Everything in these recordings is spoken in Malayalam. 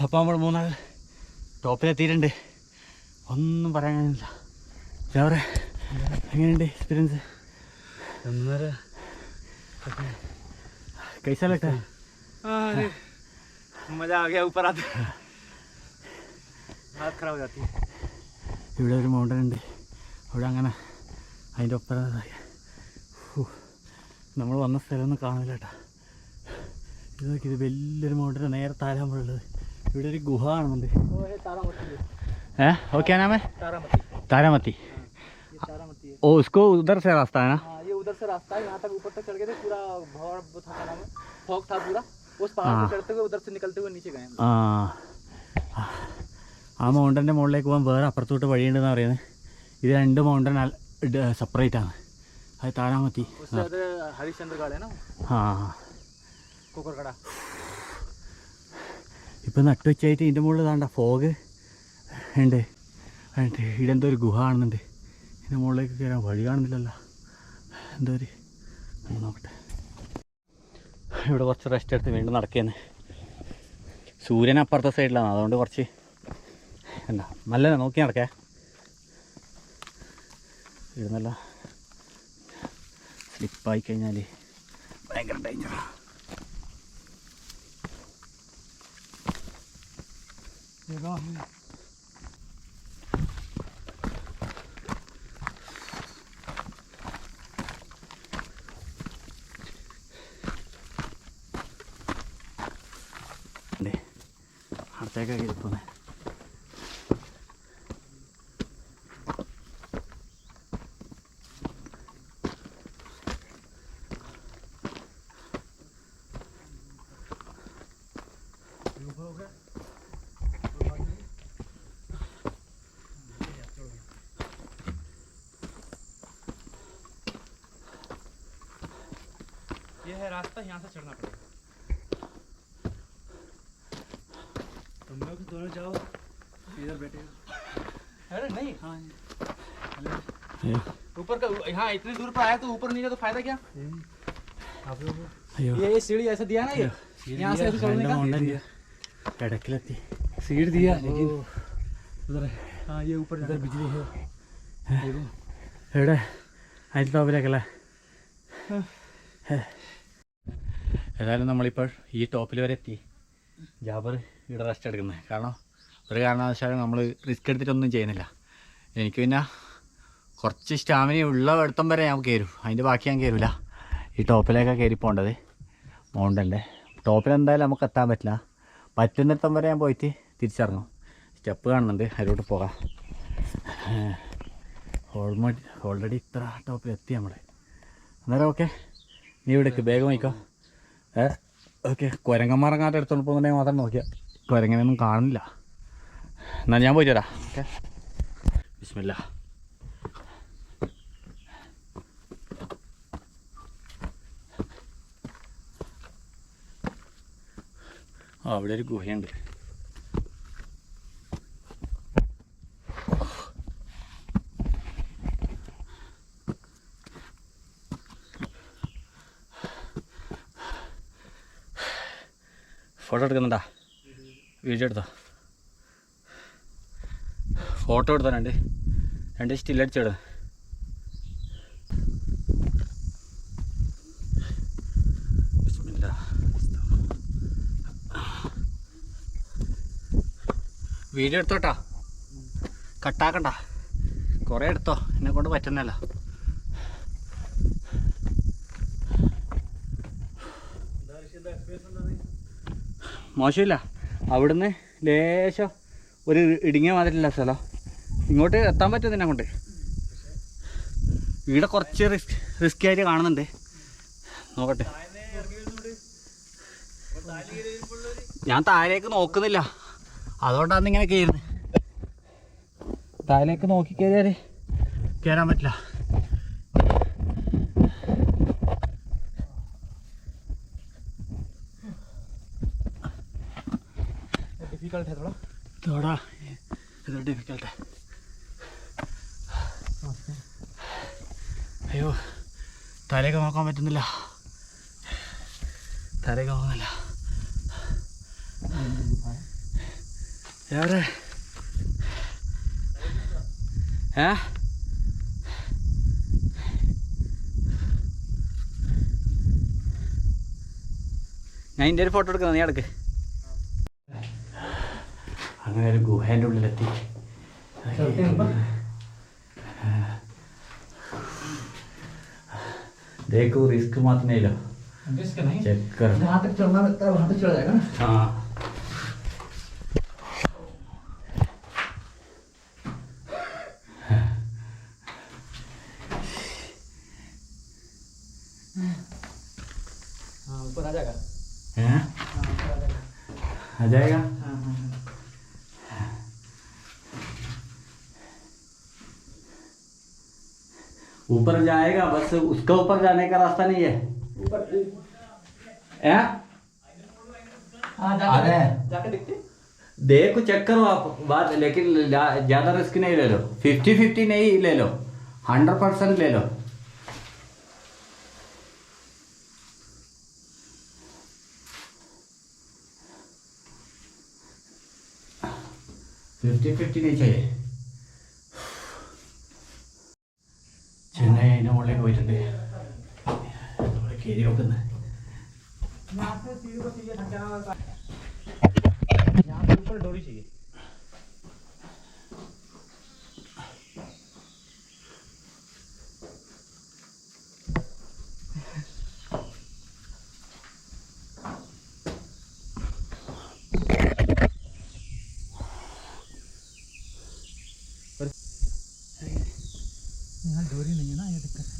അപ്പോൾ നമ്മൾ മൂന്നാൾ ടോപ്പിലെത്തിയിട്ടുണ്ട്. ഒന്നും പറയാൻ കഴിയുന്നില്ല. രാവിലെ എങ്ങനെയുണ്ട് എക്സ്പീരിയൻസ്? कैसा लगता है? अरे मज़ा आ गया. ऊपर आते हाथ खराब हो जाती है. ഇവിടെ ഒരു മൗണ്ടൻ ഉണ്ട്. അവിടെ അങ്ങനെ അതിൻ്റെ ഒപ്പം നമ്മൾ വന്ന സ്ഥലമൊന്നും കാണില്ല കേട്ടോ. ഇത് നോക്കി, ഇത് വലിയൊരു മൗണ്ടൻ നേരെ താരാമ്പുള്ളത്. ഇവിടെ ഒരു ഗുഹ കാണുന്നുണ്ട്. क्या नाम है? तारामती. ओ उसको उधर से रास्ता है ना? ये उधर से रास्ता है. यहाँ तक ऊपर तक चढ़ गए थे. पूरा था क्या नाम है, फॉग था पूरा. उस पहाड़ पे चढ़ते हुए उधर से निकलते हुए नीचे गए. ആ മൗണ്ടൻ്റെ മുകളിലേക്ക് പോകാൻ വേറെ അപ്പുറത്തോട്ട് വഴിയുണ്ടെന്ന് പറയുന്നത്. ഇത് രണ്ട് മൗണ്ടൻ സെപ്പറേറ്റ് ആണ്. അത് താരാമത്തി. ഇപ്പം നട്ടുവച്ചായിട്ട് ഇതിൻ്റെ മുകളിൽ താണ്ട ഫോഗ് ഉണ്ട്. ഇതെന്തോ ഒരു ഗുഹ കാണുന്നുണ്ട്. ഇതിൻ്റെ മുകളിലേക്ക് കയറാൻ വഴി കാണുന്നില്ലല്ലോ. എന്തോ ഒരു നോക്കട്ടെ. ഇവിടെ കുറച്ച് റെസ്റ്റ് എടുത്ത് വീണ്ടും നടക്കുകയാണ്. സൂര്യൻ അപ്പുറത്തെ സൈഡിലാണ്, അതുകൊണ്ട് കുറച്ച് എന്താ നല്ല നോക്കി നടക്കേ. ഇരുന്നല്ല സ്ലിപ്പായി കഴിഞ്ഞാൽ ഭയങ്കര ഡേഞ്ചറാണ്. അടുത്തേക്കൊക്കെ ഇരിക്കുന്നത്. ये है रास्ता, यहाँ से चढ़ना पड़ेगा. तुम लोग दोनों जाओ, इधर बैठे. अरे नहीं, हाँ ऊपर का. यहाँ इतनी दूर पर आया तो ऊपर नहीं गया तो फायदा क्या? आप लोग ये सीढ़ी ऐसा दिया ना, ये यहाँ से चढ़ने का കിടക്കിലെത്തി. सीढ़ी दिया लेकिन उधर. हाँ ये ऊपर इधर बिजली है. എവിടെ? അതിൽ ടോപ്പിലേക്കല്ലേ? ഏതായാലും നമ്മളിപ്പോൾ ഈ ടോപ്പിൽ വരെ എത്തി. ജാബർ ഇവിടെ റെസ്റ്റ് എടുക്കുന്നത്. കാരണം ഒരു കാരണവശാലും നമ്മൾ റിസ്ക് എടുത്തിട്ടൊന്നും ചെയ്യുന്നില്ല. എനിക്ക് പിന്നെ കുറച്ച് സ്റ്റാമിന ഉള്ള ഇടത്തം വരെ ഞാൻ കയറും. അതിൻ്റെ ബാക്കി ഞാൻ കയറില്ല. ഈ ടോപ്പിലേക്കാണ് കയറി പോകേണ്ടത്. മൗണ്ടൻ്റെ ടോപ്പിലെന്തായാലും നമുക്ക് എത്താൻ പറ്റില്ല. പറ്റുന്നിടത്തം വരെ ഞാൻ പോയിട്ട് തിരിച്ചിറങ്ങും. സ്റ്റെപ്പ് കാണുന്നുണ്ട്, അതിലോട്ട് പോകാം. ഓൾറെഡി ഇത്ര ടോപ്പിലെത്തി നമ്മൾ. അന്നേരം ഓക്കെ, നീ ഇവിടേക്ക് വേഗം വയ്ക്കോ. ഓക്കെ, കുരങ്ങന്മാരങ്ങാട്ട് എടുത്തോണ്ട് പോകുന്നുണ്ടെങ്കിൽ മാത്രം നോക്കിയാൽ. കുരങ്ങനൊന്നും കാണുന്നില്ല. എന്നാൽ ഞാൻ പോയിട്ട് വരാം. ഓക്കെ, ബിസ്മില്ലാ. അവിടെ ഒരു ഗുഹയുണ്ട്. ഫോട്ടോ എടുക്കുന്നുണ്ടാ? വീഡിയോ എടുത്തോ? ഫോട്ടോ എടുത്തോ? രണ്ട് സ്റ്റില്ലടിച്ചിട. വീഡിയോ എടുത്തോട്ടാ, കട്ടാക്കണ്ട. കുറേ എടുത്തോ, എന്നെ കൊണ്ട് പറ്റുന്നല്ല. മോശമില്ല. അവിടുന്ന് ലേശം ഒരു ഇടുങ്ങിയ മാതിരില്ല സ്ഥലം. ഇങ്ങോട്ട് എത്താൻ പറ്റും കൊണ്ട്. ഇവിടെ കുറച്ച് റിസ്കി ആയിട്ട് കാണുന്നുണ്ട്. നോക്കട്ടെ. ഞാൻ താഴേക്ക് നോക്കുന്നില്ല, അതുകൊണ്ടാണ് ഇങ്ങനെ കയറുന്നത്. താഴേക്ക് നോക്കി കയറിയാൽ കയറാൻ പറ്റില്ല. डिफिकल्ट है थोड़ा इधर डिफिकल्ट है. അയ്യോ തലയൊക്കെ നോക്കാൻ പറ്റുന്നില്ല. തലയൊക്കെ നോക്കുന്നില്ല. എവിടെ ഞാൻ ഇതിൻ്റെ ഒരു ഫോട്ടോ എടുക്കുന്നത്, നീ എടുക്ക്. അങ്ങനെ ഒരു ഗുഹേൻ്റെ ഉള്ളിലെത്തി. देखो रिस्क मत नहीं लो, चेक कर. जहाँ तक चलना लगता है वहाँ तक चला जाएगा ना. हाँ हाँ ऊपर आ जाएगा. हैं? आ जाएगा. ऊपर जाएगा, बस उसका ऊपर जाने का रास्ता नहीं है. जाके देखते. देखो चेक करो आप बात, लेकिन ज़्यादा रिस्क नहीं ले लो. 50-50 नहीं ले लो, 100% ले लो. नहीं चाहिए. ചെന്നൈ അതിൻ്റെ മുകളിലേക്ക് പോയിട്ടുണ്ട്. നമ്മൾ കയറി നോക്കുന്നത്. डोरी चाहिए. यहाँ डोरी नहीं है ना, ये दिक्कत है.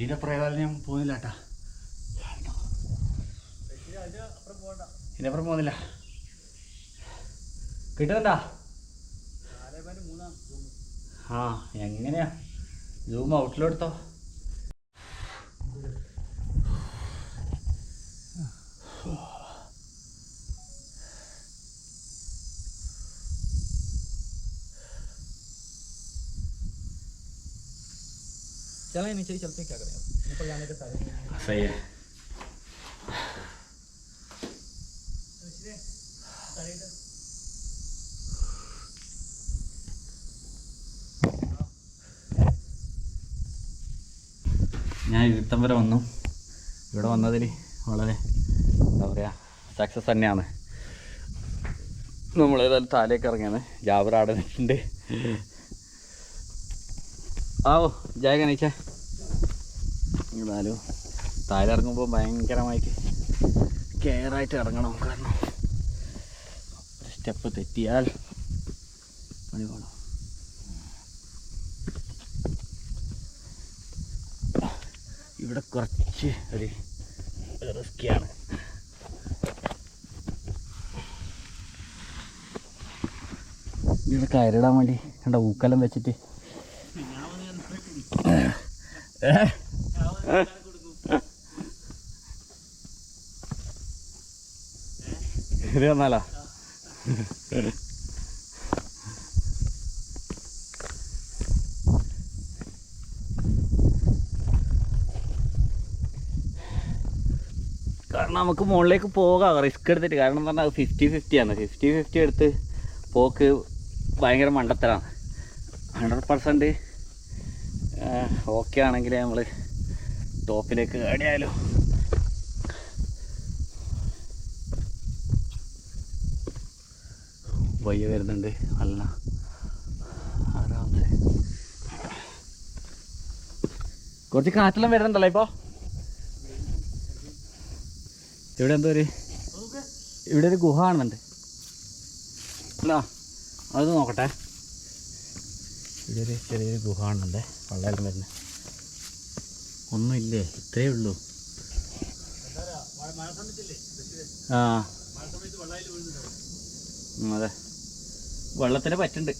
ഇതിനപ്പുറം ഏതായാലും ഞാൻ പോകുന്നില്ല കേട്ടാ. ഇതിനപ്പുറം പോകുന്നില്ല. കിട്ടുന്നുണ്ടാ? ആ എങ്ങനെയാ സൂം ഔട്ടിലെടുത്തോ? चलें नीचे ही चलते, क्या करें ऊपर जाने के सारे. सही है. ഞാൻ ഇവിടം വരെ വന്നു. ഇവിടെ വന്നതിൽ വളരെ എന്താ പറയുക സക്സസ് തന്നെയാണ്. നമ്മളേതായാലും താലേക്ക് ഇറങ്ങിയാണ്. ജാബർ ആടെ നിൽക്കുന്നുണ്ട്. ആവോ ജായ കണിച്ച. എന്നാലും താഴെ ഇറങ്ങുമ്പോൾ ഭയങ്കരമായിട്ട് കെയറായിട്ട് ഇറങ്ങണം. കാരണം ഒരു സ്റ്റെപ്പ് തെറ്റിയാൽ പണി പോകണം. ഇവിടെ കുറച്ച് ഒരു റിസ്ക്കിയാണ്. ഇവിടെ കയറിടാൻ വേണ്ടി കണ്ട ഊക്കെല്ലാം വെച്ചിട്ട് ഇത് വന്നാലാ. കാരണം നമുക്ക് മുകളിലേക്ക് പോകാം റിസ്ക് എടുത്തിട്ട്. കാരണം എന്ന് പറഞ്ഞാൽ 50-50 ആണ്. 50-50 എടുത്ത് പോക്ക് ഭയങ്കര മണ്ടത്തരാണ്. 100% ഓക്കെ ആണെങ്കിൽ നമ്മൾ ടോപ്പിലേക്ക് കയറിയാലോ. വയ്യ വരുന്നുണ്ട് നല്ല ആരാമത്തെ. കുറച്ച് കാറ്റെല്ലാം വരുന്നുണ്ടല്ലോ ഇപ്പോൾ. ഇവിടെ എന്തോ ഇവിടെ ഒരു ഗുഹ കാണുന്നുണ്ട്. അല്ല അത് നോക്കട്ടെ. ഇവിടെ ഒരു ചെറിയൊരു ഗുഹ കാണുന്നുണ്ട്. വെള്ളമെല്ലാം വരുന്നത് ഒന്നുമില്ലേ, ഇത്രയേ ഉള്ളൂ. ആ അതെ, വെള്ളത്തിന് പറ്റുണ്ട്.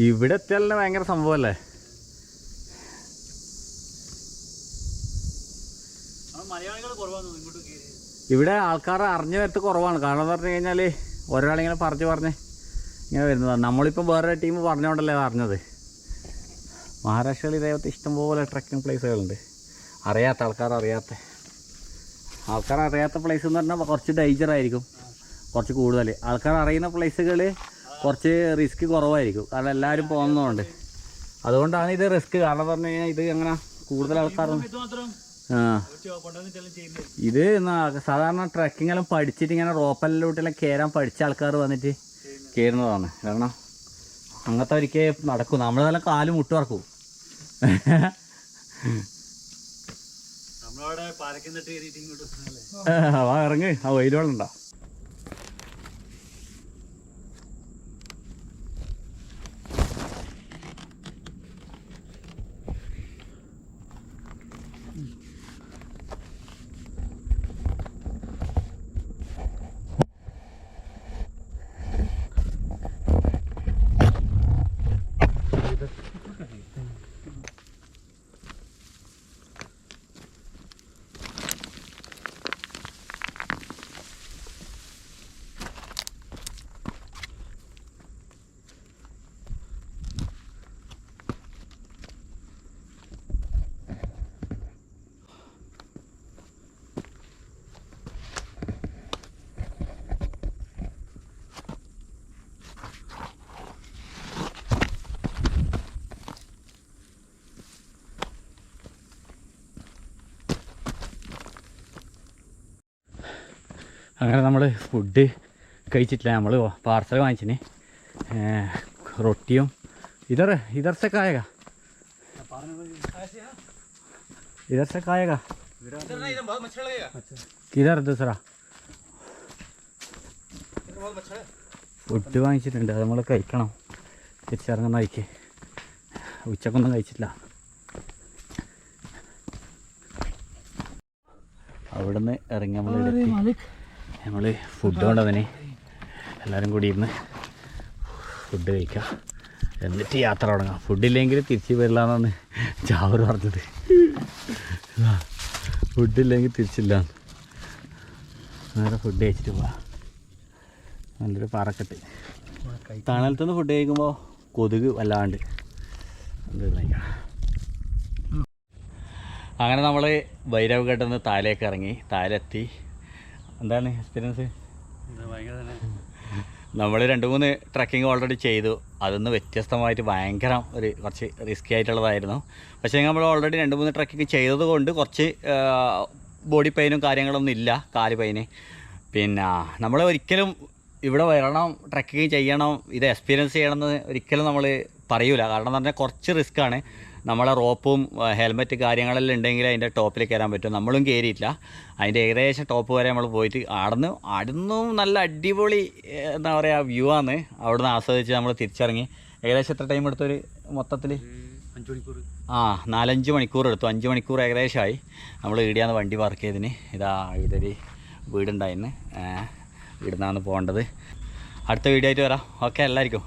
ഇവിടെ എത്തിയാലും ഭയങ്കര സംഭവമല്ലേ. ഇവിടെ ആൾക്കാർ അറിഞ്ഞ വരത്ത് കുറവാണ്. കാരണം എന്ന് പറഞ്ഞു കഴിഞ്ഞാൽ ഒരാളിങ്ങനെ പറഞ്ഞ് ഇങ്ങനെ വരുന്നതാണ്. നമ്മളിപ്പോൾ വേറെ ടീം പറഞ്ഞുകൊണ്ടല്ലേ അറിഞ്ഞത്. മഹാരാഷ്ട്രയിൽ ഇതേപോലത്തെ ഇഷ്ടംപോലെ ട്രക്കിംഗ് പ്ലേസുകളുണ്ട്. അറിയാത്ത ആൾക്കാർ അറിയാത്ത പ്ലേസ് എന്ന് പറഞ്ഞാൽ കുറച്ച് ഡേഞ്ചർ ആയിരിക്കും, കുറച്ച് കൂടുതൽ. ആൾക്കാർ അറിയുന്ന പ്ലേസുകൾ കുറച്ച് റിസ്ക് കുറവായിരിക്കും, കാരണം എല്ലാവരും പോകുന്നതുകൊണ്ട്. അതുകൊണ്ടാണ് ഇത് റിസ്ക്. കാരണം എന്ന് പറഞ്ഞു കഴിഞ്ഞാൽ ഇത് അങ്ങനെ കൂടുതൽ ആൾക്കാർ ഇത് സാധാരണ ട്രക്കിംഗ് എല്ലാം പഠിച്ചിട്ട് ഇങ്ങനെ റോപ്പലിലോട്ടെല്ലാം കയറാൻ പഠിച്ച ആൾക്കാർ വന്നിട്ട് കയറുന്നതാണ്. കാരണം അങ്ങനത്തെ ഒരിക്കൽ നടക്കും. നമ്മളതെല്ലാം കാല് മുട്ടുറക്കും. ഇറങ്ങ്, ആ വെയിലുണ്ടോ? അങ്ങനെ നമ്മൾ ഫുഡ് കഴിച്ചിട്ടില്ല. നമ്മൾ പാർസൽ വാങ്ങിച്ചിന് റൊട്ടിയും इधर से का आएगा किधर दूसरा ഫുഡ് വാങ്ങിച്ചിട്ടുണ്ട്. അത് നമ്മൾ കഴിക്കണം തിരിച്ചിറങ്ങുന്ന വഴിക്ക്. ഉച്ചക്കൊന്നും കഴിച്ചിട്ടില്ല. അവിടുന്ന് ഇറങ്ങി നമ്മൾ ഫുഡ് കൊണ്ടതിന് എല്ലാവരും കൂടി ഇരുന്ന് ഫുഡ് കഴിക്കാം, എന്നിട്ട് യാത്ര തുടങ്ങാം. ഫുഡില്ലെങ്കിൽ തിരിച്ച് വരില്ല എന്നാണ് ജാവർ പറഞ്ഞത്. ഫുഡില്ലെങ്കിൽ തിരിച്ചില്ല. നേരെ ഫുഡ് കഴിച്ചിട്ട് പോവാം. നല്ലൊരു പാറക്കെട്ട്. തണലത്തുനിന്ന് ഫുഡ് കഴിക്കുമ്പോൾ കൊതുക് വല്ലാണ്ട് കഴിക്കാം. അങ്ങനെ നമ്മൾ ഭൈരവ്ഘട്ടിൽ നിന്ന് താഴേക്ക് ഇറങ്ങി. താഴെത്തി. എന്താണ് എക്സ്പീരിയൻസ്? നമ്മൾ 2-3 ട്രക്കിംഗ് ഓൾറെഡി ചെയ്തു. അതൊന്ന് വ്യത്യസ്തമായിട്ട് ഭയങ്കര കുറച്ച് റിസ്കി ആയിട്ടുള്ളതായിരുന്നു. പക്ഷേ നമ്മൾ ഓൾറെഡി 2-3 ട്രക്കിംഗ് ചെയ്തത് കൊണ്ട് കുറച്ച് ബോഡി പെയിനും കാര്യങ്ങളൊന്നും ഇല്ല, കാല് പെയിന്. പിന്നെ നമ്മൾ ഒരിക്കലും ഇവിടെ വരണം, ട്രക്കിംഗ് ചെയ്യണം, ഇത് എക്സ്പീരിയൻസ് ചെയ്യണമെന്ന് ഒരിക്കലും നമ്മൾ പറയൂല. കാരണം എന്ന് പറഞ്ഞാൽ കുറച്ച് റിസ്ക്കാണ്. നമ്മളെ റോപ്പും ഹെൽമെറ്റ് കാര്യങ്ങളെല്ലാം ഉണ്ടെങ്കിൽ അതിൻ്റെ ടോപ്പിൽ കയറാൻ പറ്റും. നമ്മളും കയറിയിട്ടില്ല. അതിൻ്റെ ഏകദേശം ടോപ്പ് വരെ നമ്മൾ പോയിട്ട് അവിടുന്നും നല്ല അടിപൊളി എന്താ പറയുക വ്യൂ ആണ്. അവിടുന്ന് ആസ്വദിച്ച് നമ്മൾ തിരിച്ചിറങ്ങി. ഏകദേശം എത്ര ടൈം എടുത്തൊരു മൊത്തത്തിൽ? 5 മണിക്കൂർ. 4-5 മണിക്കൂർ എടുത്തു. 5 മണിക്കൂർ ഏകദേശമായി നമ്മൾ ഇവിടെയാണ് വണ്ടി പാർക്ക് ചെയ്തതിന്. ഇതൊരു വീടുണ്ടായിരുന്നു, ഇവിടുന്നാണ് പോകേണ്ടത്. അടുത്ത വീഡിയോ ആയിട്ട് വരാം. ഓക്കെ, എല്ലാവർക്കും